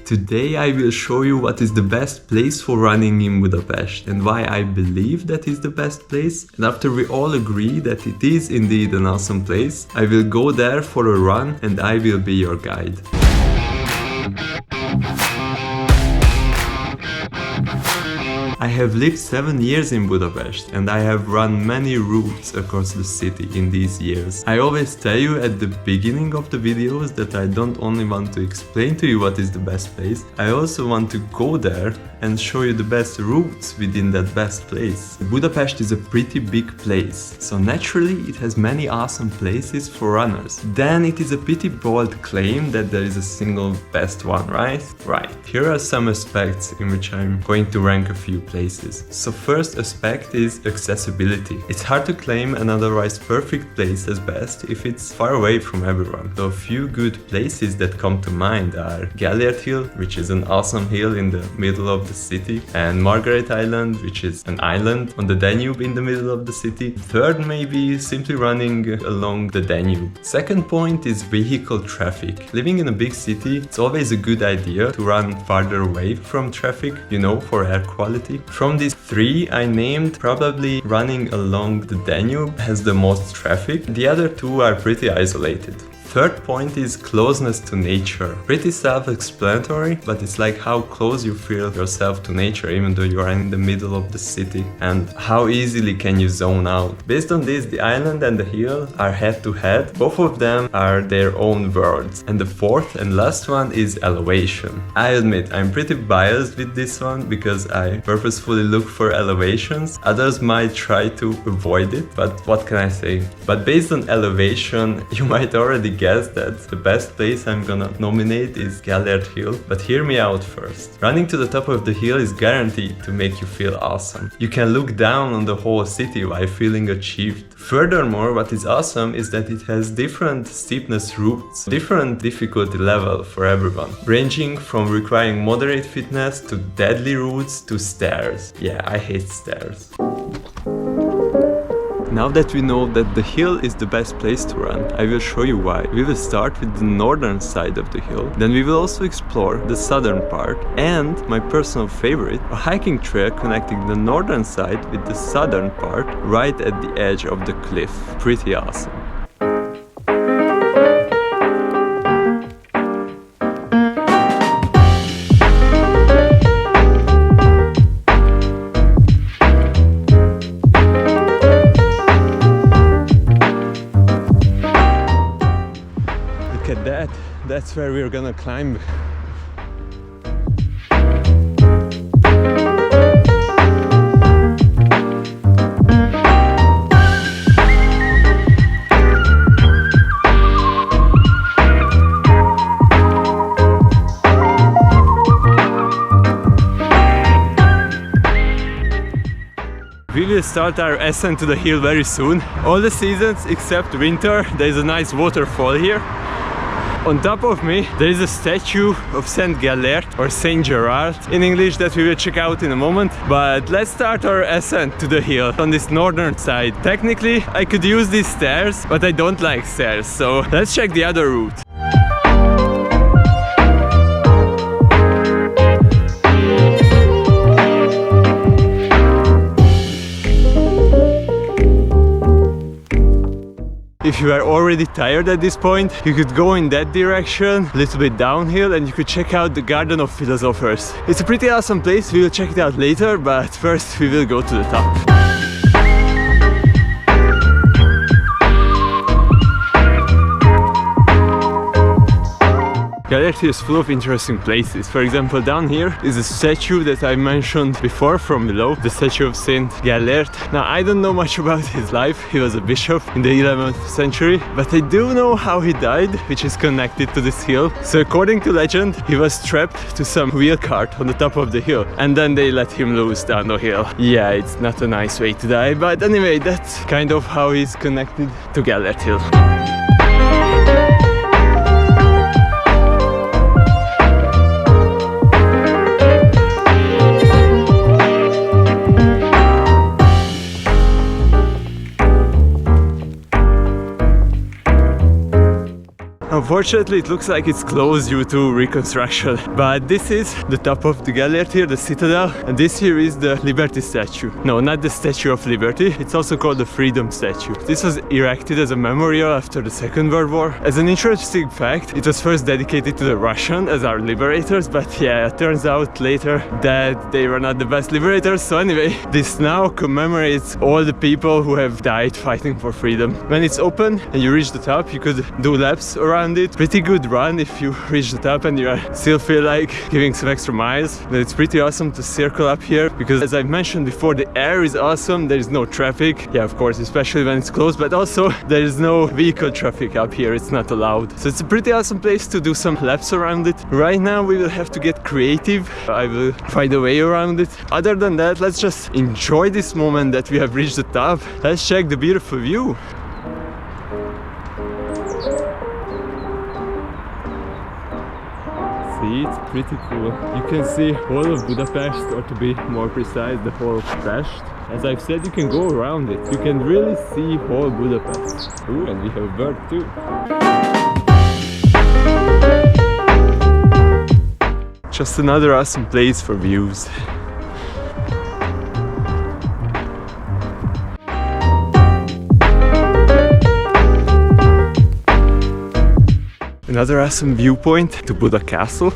Today I will show you what is the best place for running in Budapest and why I believe that is the best place. And after we all agree that it is indeed an awesome place, I will go there for a run and I will be your guide. I have lived 7 years in Budapest and I have run many routes across the city in these years. I always tell you at the beginning of the videos that I don't only want to explain to you what is the best place, I also want to go there and show you the best routes within that best place. Budapest is a pretty big place, so naturally it has many awesome places for runners. Then it is a pretty bold claim that there is a single best one, right? Right. Here are some aspects in which I'm going to rank a few places. So first aspect is accessibility. It's hard to claim an otherwise perfect place as best if it's far away from everyone. So a few good places that come to mind are Gellért Hill, which is an awesome hill in the middle of the city, and Margaret Island, which is an island on the Danube in the middle of the city. Third, maybe simply running along the Danube. Second point is vehicle traffic. Living in a big city, it's always a good idea to run farther away from traffic, you know, for air quality. From these three I named, probably running along the Danube has the most traffic. The other two are pretty isolated. Third point is closeness to nature. Pretty self-explanatory, but it's like how close you feel yourself to nature even though you are in the middle of the city, and how easily can you zone out. Based on this, the island and the hill are head-to-head. Both of them are their own worlds. And the fourth and last one is elevation. I admit I'm pretty biased with this one because I purposefully look for elevations. Others might try to avoid it, but what can I say? But based on elevation, you might already guess that the best place I'm gonna nominate is Gellért Hill, but hear me out first. Running to the top of the hill is guaranteed to make you feel awesome. You can look down on the whole city while feeling achieved. Furthermore, what is awesome is that it has different steepness routes, different difficulty level for everyone, ranging from requiring moderate fitness to deadly routes to stairs. Yeah, I hate stairs. Now that we know that the hill is the best place to run, I will show you why. We will start with the northern side of the hill, then we will also explore the southern part, and my personal favorite, a hiking trail connecting the northern side with the southern part right at the edge of the cliff. Pretty awesome. That's where we're gonna climb. We will start our ascent to the hill very soon. All the seasons except winter, there is a nice waterfall here. On top of me there is a statue of Saint Gellért or Saint Gerard in English that we will check out in a moment. But let's start our ascent to the hill on this northern side. Technically I could use these stairs, but I don't like stairs, so let's check the other route. If you are already tired at this point, you could go in that direction, a little bit downhill, and you could check out the Garden of Philosophers. It's a pretty awesome place, we will check it out later, but first we will go to the top. Gellért is full of interesting places. For example, down here is a statue that I mentioned before from below, the statue of Saint Gellért. Now, I don't know much about his life. He was a bishop in the 11th century, but I do know how he died, which is connected to this hill. So according to legend, he was strapped to some wheel cart on the top of the hill, and then they let him loose down the hill. Yeah, it's not a nice way to die, but anyway, that's kind of how he's connected to Gellért Hill. Unfortunately, it looks like it's closed due to reconstruction. But this is the top of the Gellért here, the citadel, and this here is the Liberty statue. No, not the Statue of Liberty. It's also called the Freedom Statue. This was erected as a memorial after the Second World War. As an interesting fact, it was first dedicated to the Russians as our liberators, but yeah, it turns out later that they were not the best liberators. So anyway, this now commemorates all the people who have died fighting for freedom. When it's open and you reach the top, you could do laps around it. Pretty good run if you reach the top and you still feel like giving some extra miles. But it's pretty awesome to circle up here because, as I mentioned before, the air is awesome. There is no traffic. Yeah, of course, especially when it's closed, but also there is no vehicle traffic up here. It's not allowed. So it's a pretty awesome place to do some laps around it. Right now we will have to get creative. I will find a way around it. Other than that, let's just enjoy this moment that we have reached the top. Let's check the beautiful view. See, it's pretty cool. You can see all of Budapest, or to be more precise, the whole of Pest. As I've said, you can go around it. You can really see whole Budapest. Ooh, and we have a bird too. Just another awesome place for views. Another awesome viewpoint to Buda Castle.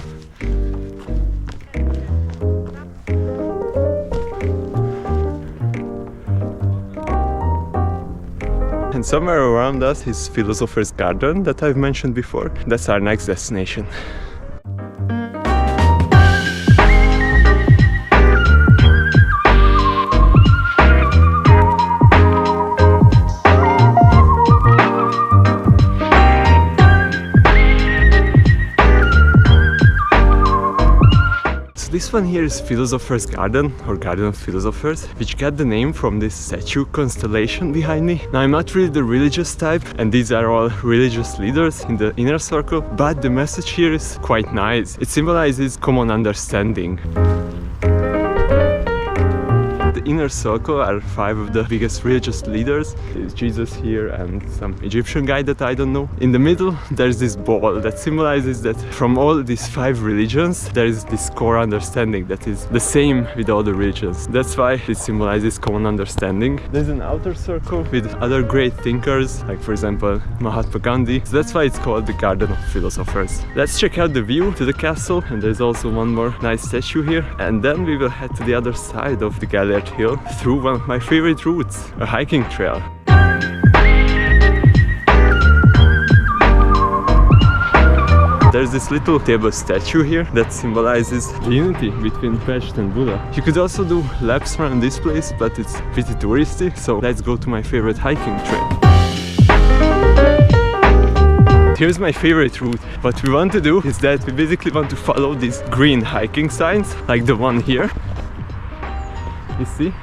And somewhere around us is Philosophers Garden that I've mentioned before. That's our next destination. This one here is Philosopher's Garden, or Garden of Philosophers, which got the name from this statue constellation behind me. Now, I'm not really the religious type, and these are all religious leaders in the inner circle, but the message here is quite nice. It symbolizes common understanding. The inner circle are 5 of the biggest religious leaders. There's Jesus here and some Egyptian guy that I don't know. In the middle there's this ball that symbolizes that from all these 5 religions there is this core understanding that is the same with all the religions. That's why it symbolizes common understanding. There's an outer circle with other great thinkers, like for example Mahatma Gandhi. So that's why it's called the Garden of Philosophers. Let's check out the view to the castle, and there's also one more nice statue here, and then we will head to the other side of the Gellért hill through one of my favorite routes, a hiking trail. There's this little table statue here that symbolizes the unity between Pest and Buda. You could also do laps around this place, but it's pretty touristy, so let's go to my favorite hiking trail. Here's my favorite route. What we want to do is that we basically want to follow these green hiking signs, like the one here. You see?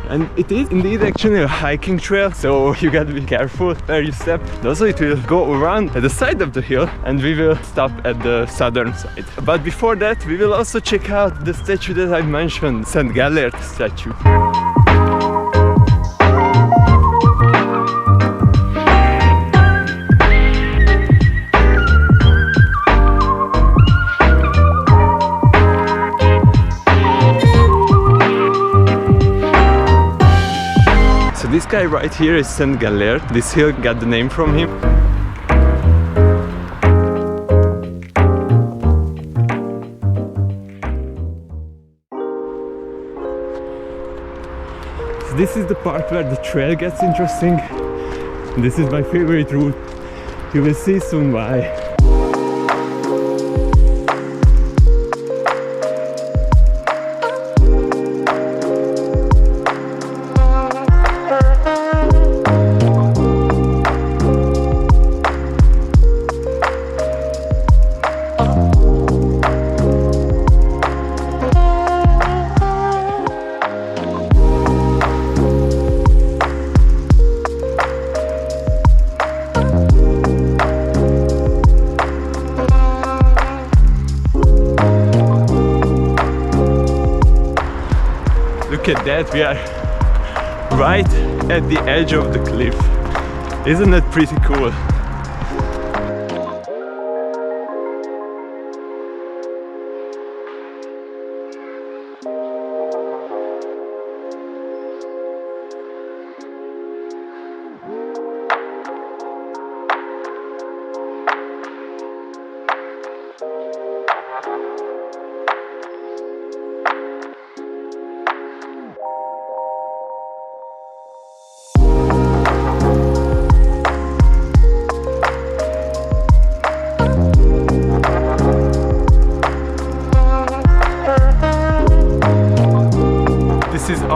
And it is indeed actually a hiking trail, so you gotta be careful where you step. Also, it will go around at the side of the hill, and we will stop at the southern side. But before that, we will also check out the statue that I mentioned, St. Gellért statue. This guy right here is St. Gellért. This hill got the name from him. So this is the part where the trail gets interesting. This is my favorite route. You will see soon why. Look at that, we are right at the edge of the cliff. Isn't that pretty cool?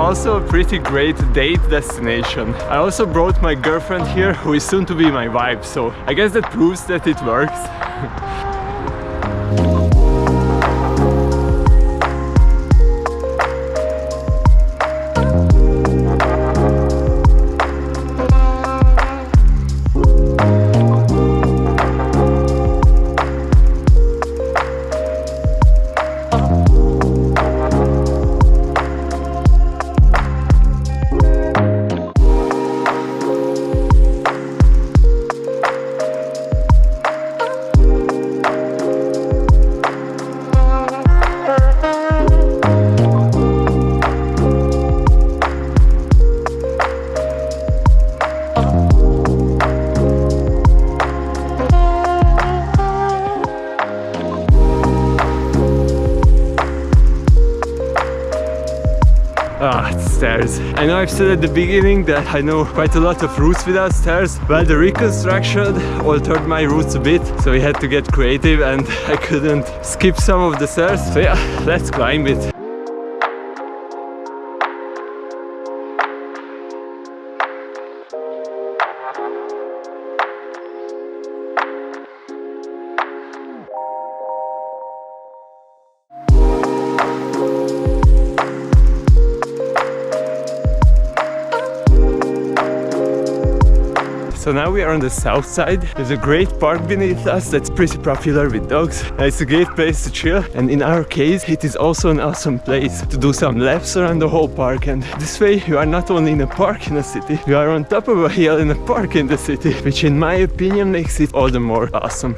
also a pretty great date destination. I also brought my girlfriend here, who is soon to be my wife, so I guess that proves that it works. Stairs. I know I've said at the beginning that I know quite a lot of routes without stairs. Well, the reconstruction altered my routes a bit, so we had to get creative and I couldn't skip some of the stairs. So yeah, let's climb it. So now we are on the south side. There's a great park beneath us that's pretty popular with dogs. It's a great place to chill, and in our case it is also an awesome place to do some laps around the whole park. And this way you are not only in a park in a city, you are on top of a hill in a park in the city, which in my opinion makes it all the more awesome.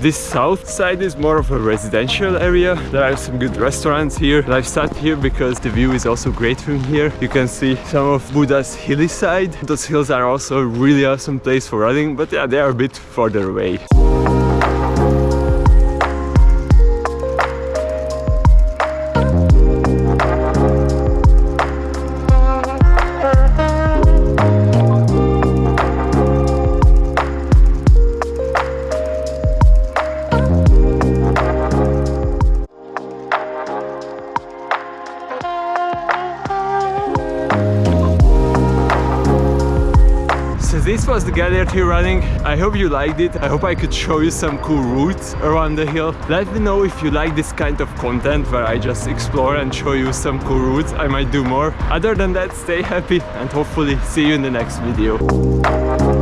This south side is more of a residential area. There are some good restaurants here. I've sat here because the view is also great from here. You can see some of Buda's hilly side. Those hills are also a really awesome place for running, but yeah, they are a bit further away. This was the Gellért here running. I hope you liked it. I hope I could show you some cool routes around the hill. Let me know if you like this kind of content where I just explore and show you some cool routes. I might do more. Other than that, stay happy and hopefully see you in the next video.